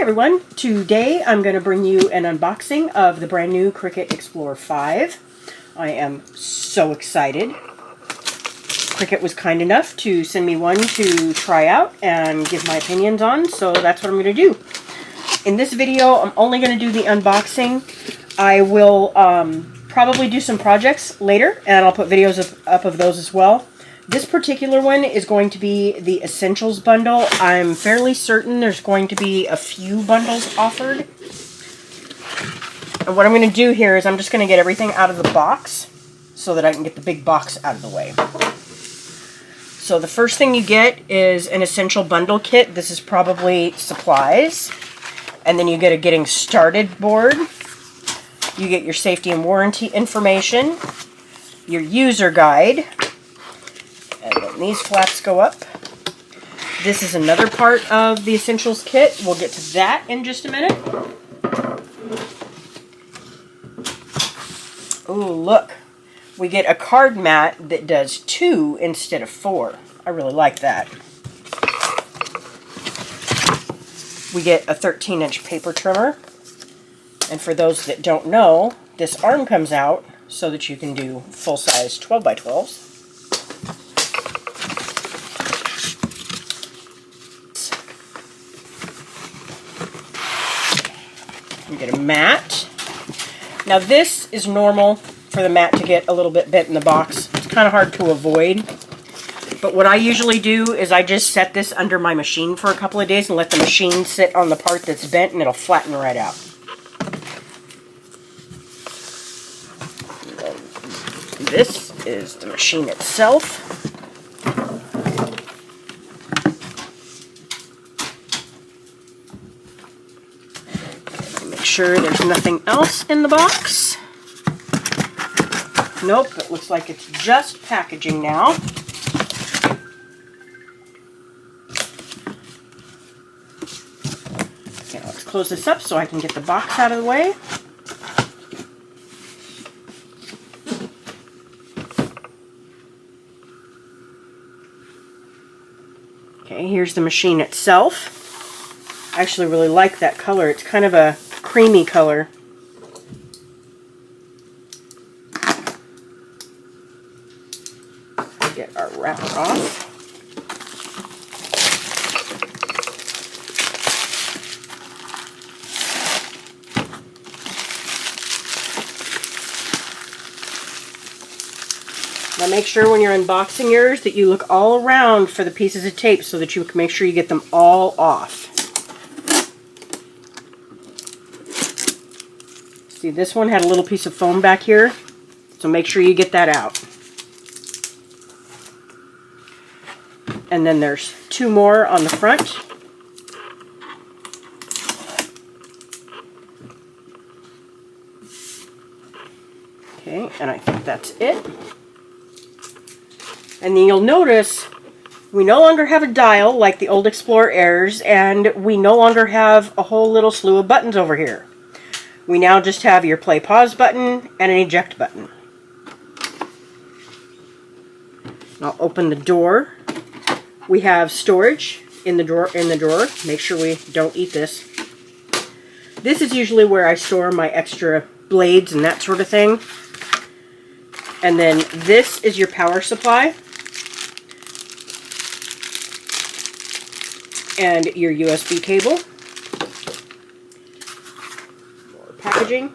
everyone, today I'm going to bring you an unboxing of the brand new Cricut Explore 5. I am so excited. Cricut was kind enough to send me one to try out and give my opinions on, so that's what I'm going to do. In this video, I'm only going to do the unboxing. I will probably do some projects later, and I'll put videos up of those as well. This particular one is going to be the Essentials bundle. I'm fairly certain there's going to be a few bundles offered. And what I'm going to do here is I'm just going to get everything out of the box so that I can get the big box out of the way. So the first thing you get is an Essential Bundle Kit. This is probably supplies. And then you get a Getting Started board. You get your safety and warranty information, your user guide, and then these flaps go up. This is another part of the Essentials kit. We'll get to that in just a minute. Ooh, look. We get a card mat that does 2 instead of 4. I really like that. We get a 13-inch paper trimmer. And for those that don't know, this arm comes out so that you can do full-size 12x12s. You get a mat. Now this is normal for the mat to get a little bit bent in the box. It's kind of hard to avoid. But what I usually do is I just set this under my machine for a couple of days and let the machine sit on the part that's bent, and it'll flatten right out. This is the machine itself. Make sure there's nothing else in the box. Nope, it looks like it's just packaging now. Okay, let's close this up so I can get the box out of the way. Okay, here's the machine itself. I actually really like that color. It's kind of a creamy color. Get our wrapper off. Now make sure when you're unboxing yours that you look all around for the pieces of tape so that you can make sure you get them all off. See, this one had a little piece of foam back here, so make sure you get that out. And then there's 2 more on the front. Okay, and I think that's it. And then you'll notice we no longer have a dial like the old Explorer Airs, and we no longer have a whole little slew of buttons over here. We now just have your play pause button and an eject button. I'll open the door. We have storage in the drawer. Make sure we don't eat this. This is usually where I store my extra blades and that sort of thing. And then this is your power supply. And your USB cable. More packaging.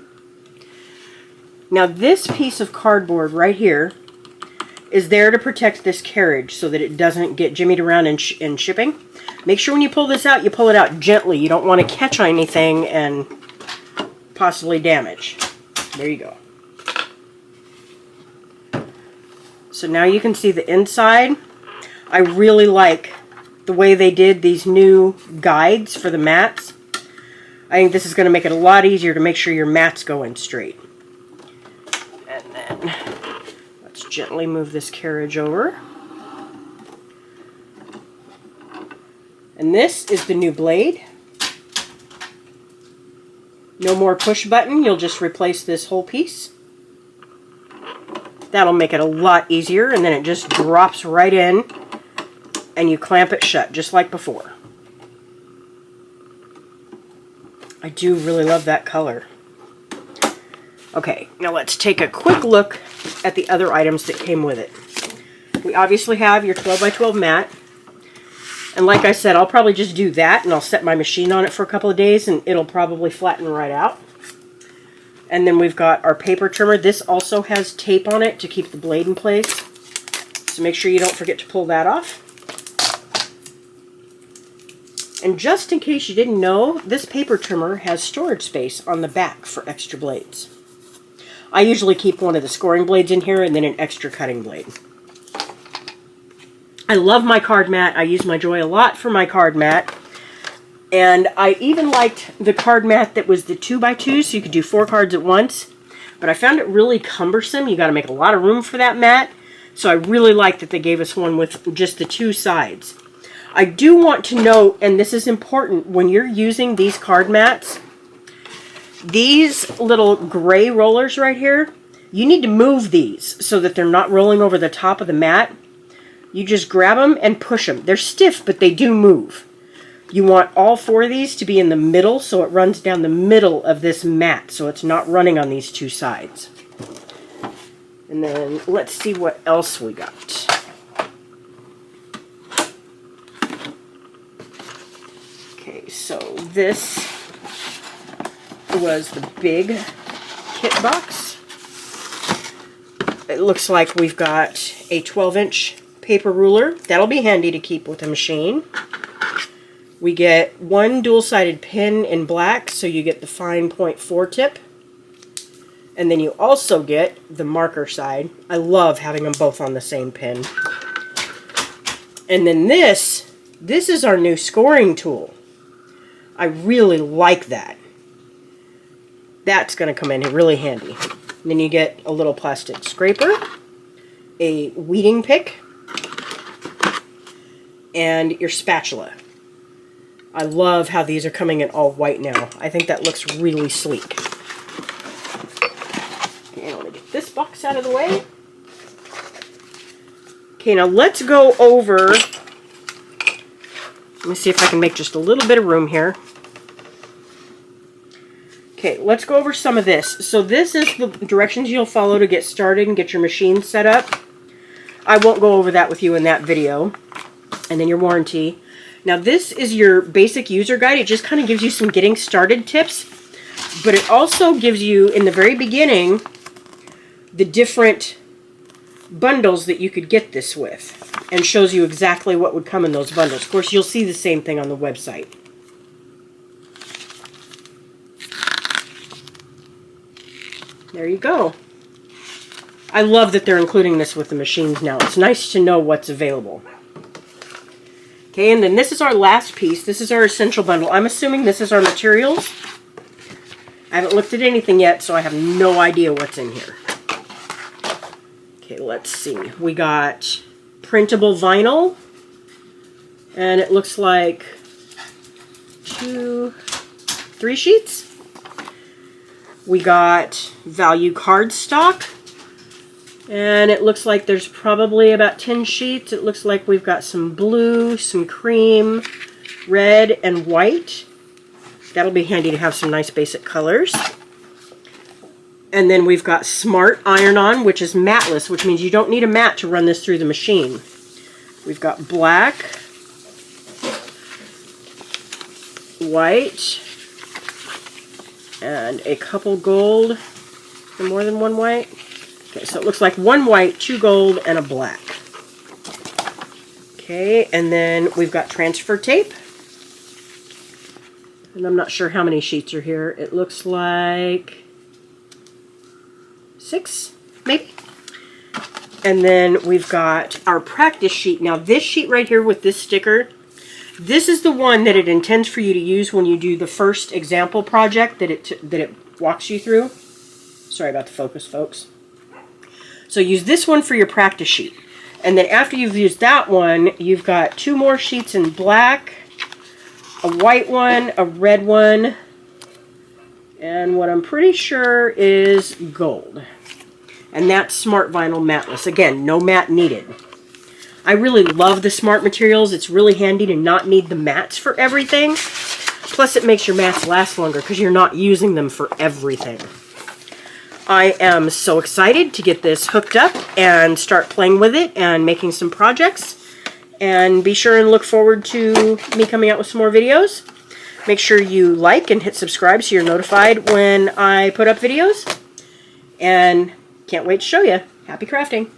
Now this piece of cardboard right here is there to protect this carriage so that it doesn't get jimmied around in shipping. Make sure when you pull this out, you pull it out gently. You don't want to catch anything and possibly damage. There you go. So now you can see the inside. I really like the way they did these new guides for the mats. I think this is going to make it a lot easier to make sure your mats go in straight. And then let's gently move this carriage over. And this is the new blade. No more push button, you'll just replace this whole piece. That'll make it a lot easier, and then it just drops right in and you clamp it shut just like before. I do really love that color. Okay, now let's take a quick look at the other items that came with it. We obviously have your 12 by 12 mat. And like I said, I'll probably just do that and I'll set my machine on it for a couple of days and it'll probably flatten right out. And then we've got our paper trimmer. This also has tape on it to keep the blade in place. So make sure you don't forget to pull that off. And just in case you didn't know, this paper trimmer has storage space on the back for extra blades. I usually keep one of the scoring blades in here and then an extra cutting blade. I love my card mat. I use my Joy a lot for my card mat. And I even liked the card mat that was the 2x2, so you could do 4 cards at once. But I found it really cumbersome. You got to make a lot of room for that mat. So I really like that they gave us one with just the 2 sides. I do want to note, and this is important, when you're using these card mats, these little gray rollers right here, you need to move these so that they're not rolling over the top of the mat. You just grab them and push them. They're stiff, but they do move. You want all 4 of these to be in the middle, so it runs down the middle of this mat, so it's not running on these 2 sides. And then let's see what else we got. Okay, so this was the big kit box. It looks like we've got a 12-inch paper ruler. That'll be handy to keep with the machine. We get 1 dual-sided pin in black, so you get the fine point 4 tip. And then you also get the marker side. I love having them both on the same pin. And then this is our new scoring tool. I really like that. That's going to come in really handy. And then you get a little plastic scraper, a weeding pick, and your spatula. I love how these are coming in all white now. I think that looks really sleek. Okay, let me get this box out of the way. Okay, now let's go over... Let me see if I can make just a little bit of room here. Okay, let's go over some of this. So this is the directions you'll follow to get started and get your machine set up. I won't go over that with you in that video. And then your warranty. Now this is your basic user guide. It just kind of gives you some getting started tips. But it also gives you, in the very beginning, the different bundles that you could get this with. And shows you exactly what would come in those bundles. Of course, you'll see the same thing on the website. There you go. I love that they're including this with the machines now. It's nice to know what's available. Okay, and then this is our last piece. This is our essential bundle. I'm assuming this is our materials. I haven't looked at anything yet, so I have no idea what's in here. Okay, let's see. We got printable vinyl. And it looks like 3 sheets. We got value cardstock, and it looks like there's probably about 10 sheets. It looks like we've got some blue, some cream, red, and white. That'll be handy to have some nice basic colors. And then we've got Smart Iron-On, which is matless, which means you don't need a mat to run this through the machine. We've got black, white, and a couple gold, and more than 1 white. Okay, so it looks like 1 white, 2 gold, and a black. Okay, and then we've got transfer tape. And I'm not sure how many sheets are here. It looks like 6, maybe. And then we've got our practice sheet. Now this sheet right here with this sticker, this is the one that it intends for you to use when you do the first example project that it walks you through. Sorry about the focus, folks. So use this one for your practice sheet. And then after you've used that one, you've got 2 more sheets in black, a white one, a red one, and what I'm pretty sure is gold. And that's Smart Vinyl Matless. Again, no mat needed. I really love the Smart materials. It's really handy to not need the mats for everything. Plus it makes your mats last longer because you're not using them for everything. I am so excited to get this hooked up and start playing with it and making some projects. And be sure and look forward to me coming out with some more videos. Make sure you like and hit subscribe so you're notified when I put up videos. And can't wait to show you. Happy crafting!